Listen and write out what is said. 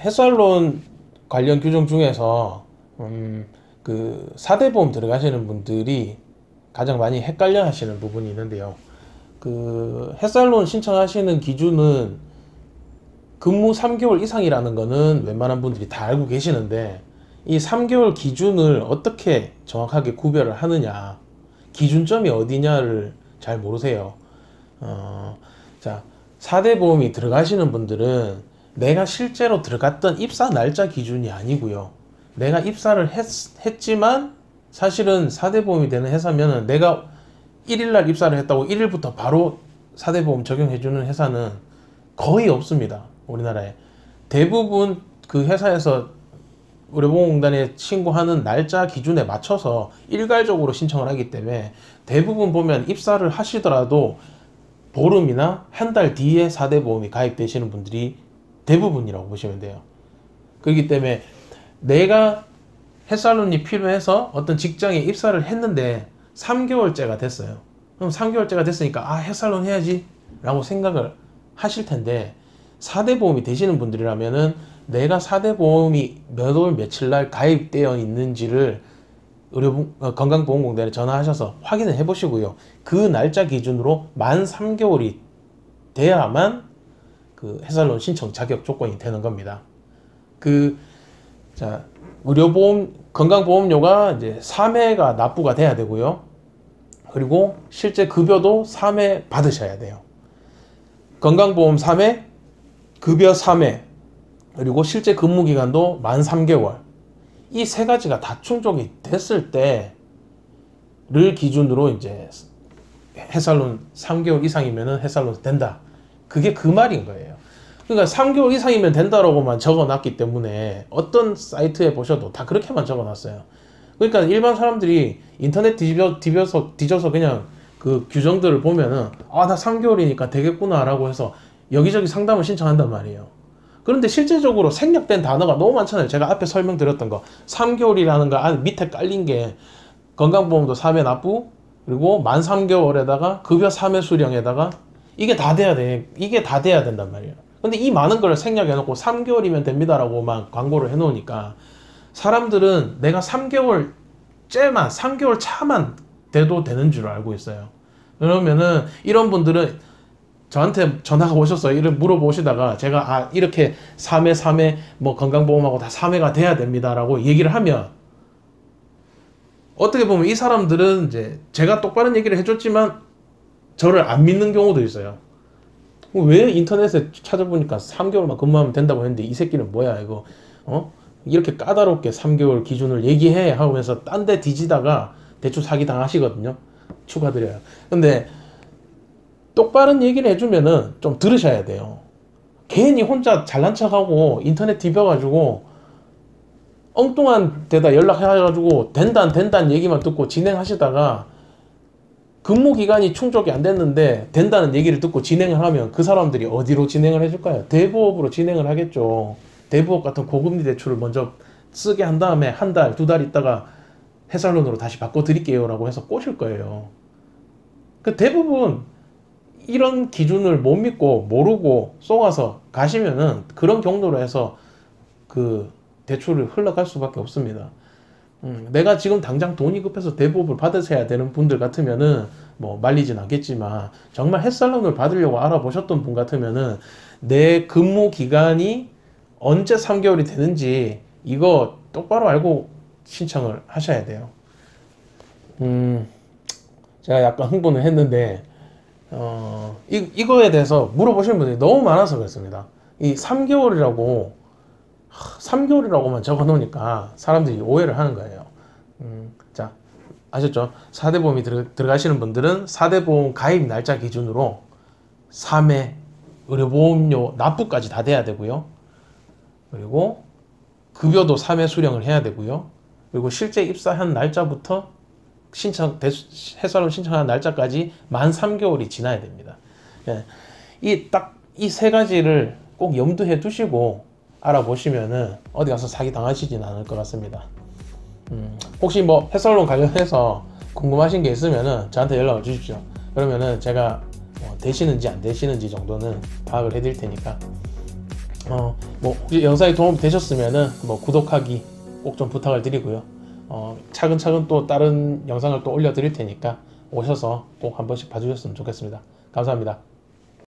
해살론 관련 규정 중에서 그 4대 보험 들어가시는 분들이 가장 많이 헷갈려 하시는 부분이 있는데요. 그 해살론 신청하시는 기준은 근무 3개월 이상이라는 거는 웬만한 분들이 다 알고 계시는데, 이 3개월 기준을 어떻게 정확하게 구별을 하느냐, 기준점이 어디냐를 잘 모르세요. 자, 4대 보험이 들어가시는 분들은 내가 실제로 들어갔던 입사 날짜 기준이 아니고요. 내가 입사를 했지만 사실은 4대 보험이 되는 회사면은, 내가 1일날 입사를 했다고 1일부터 바로 4대 보험 적용해주는 회사는 거의 없습니다. 우리나라에. 대부분 그 회사에서 의료보험공단에 신고하는 날짜 기준에 맞춰서 일괄적으로 신청을 하기 때문에, 대부분 보면 입사를 하시더라도 보름이나 한 달 뒤에 4대 보험이 가입되시는 분들이 대부분이라고 보시면 돼요. 그렇기 때문에 내가 해살론이 필요해서 어떤 직장에 입사를 했는데 3개월째가 됐어요. 그럼 3개월째가 됐으니까 해살론 해야지 라고 생각을 하실 텐데, 4대 보험이 되시는 분들이라면은 내가 4대 보험이 몇 월 며칠 날 가입되어 있는지를 건강보험공단에 전화하셔서 확인을 해 보시고요. 그 날짜 기준으로 만 3개월이 돼야만 그 해살론 신청 자격 조건이 되는 겁니다. 의료보험, 건강보험료가 이제 3회가 납부가 돼야 되고요. 그리고 실제 급여도 3회 받으셔야 돼요. 건강보험 3회, 급여 3회, 그리고 실제 근무기간도 만 3개월. 이 세 가지가 다 충족이 됐을 때를 기준으로 이제 해살론 3개월 이상이면은 해살론 된다. 그게 그 말인 거예요. 그러니까 3개월 이상이면 된다라고만 적어놨기 때문에 어떤 사이트에 보셔도 다 그렇게만 적어놨어요. 그러니까 일반 사람들이 인터넷 뒤져서 그냥 그 규정들을 보면은 나 3개월이니까 되겠구나 라고 해서 여기저기 상담을 신청한단 말이에요. 그런데 실제적으로 생략된 단어가 너무 많잖아요. 제가 앞에 설명드렸던 거 3개월이라는 거 밑에 깔린 게 건강보험도 3회 납부, 그리고 만 3개월에다가 급여 3회 수령에다가 이게 다 돼야 돼. 이게 다 돼야 된단 말이에요. 근데 이 많은 걸 생략해놓고 3개월이면 됩니다라고만 광고를 해놓으니까 사람들은 내가 3개월 차만 돼도 되는 줄 알고 있어요. 그러면은 이런 분들은 저한테 전화가 오셔서 이를 물어보시다가 제가 이렇게 3회 뭐 건강보험하고 다 3회가 돼야 됩니다라고 얘기를 하면, 어떻게 보면 이 사람들은 이제 제가 똑바른 얘기를 해줬지만 저를 안 믿는 경우도 있어요. 왜 인터넷에 찾아보니까 3개월만 근무하면 된다고 했는데 이 새끼는 뭐야 이거 이렇게 까다롭게 3개월 기준을 얘기해 하면서 딴 데 뒤지다가 대출 사기 당하시거든요. 축하드려요. 근데 똑바른 얘기를 해주면은 좀 들으셔야 돼요. 괜히 혼자 잘난 척하고 인터넷 뒤벼가지고 엉뚱한 데다 연락해가지고 된다는 얘기만 듣고 진행하시다가 근무 기간이 충족이 안 됐는데 된다는 얘기를 듣고 진행을 하면 그 사람들이 어디로 진행을 해줄까요? 대부업으로 진행을 하겠죠. 대부업 같은 고금리 대출을 먼저 쓰게 한 다음에 한 달, 두 달 있다가 해살론으로 다시 바꿔드릴게요 라고 해서 꼬실 거예요. 그 대부분 이런 기준을 못 믿고 모르고 속아서 가시면은 그런 경로로 해서 그 대출을 흘러갈 수밖에 없습니다. 내가 지금 당장 돈이 급해서 대부업을 받으셔야 되는 분들 같으면은 뭐 말리진 않겠지만, 정말 해살론을 받으려고 알아보셨던 분 같으면은 내 근무 기간이 언제 3개월이 되는지 이거 똑바로 알고 신청을 하셔야 돼요. 제가 약간 흥분을 했는데 이거에 대해서 물어보시는 분들이 너무 많아서 그렇습니다. 이 3개월이라고만 적어 놓으니까 사람들이 오해를 하는 거예요. 자, 아셨죠? 4대 보험이 들어가시는 분들은 4대 보험 가입 날짜 기준으로 3회 의료보험료 납부까지 다 돼야 되고요. 그리고 급여도 3회 수령을 해야 되고요. 그리고 실제 입사한 날짜부터 해살론 신청한 날짜까지 만 3개월이 지나야 됩니다. 이 세 가지를 꼭 염두해 두시고 알아보시면은 어디 가서 사기 당하시진 않을 것 같습니다. 혹시 뭐 해살론 관련해서 궁금하신 게 있으면은 저한테 연락을 주십시오. 그러면은 제가 되시는지 안 되시는지 정도는 파악을 해드릴 테니까 뭐 혹시 영상이 도움이 되셨으면은 뭐 구독하기 꼭 좀 부탁을 드리고요. 차근차근 또 다른 영상을 또 올려드릴 테니까 오셔서 꼭 한 번씩 봐주셨으면 좋겠습니다. 감사합니다.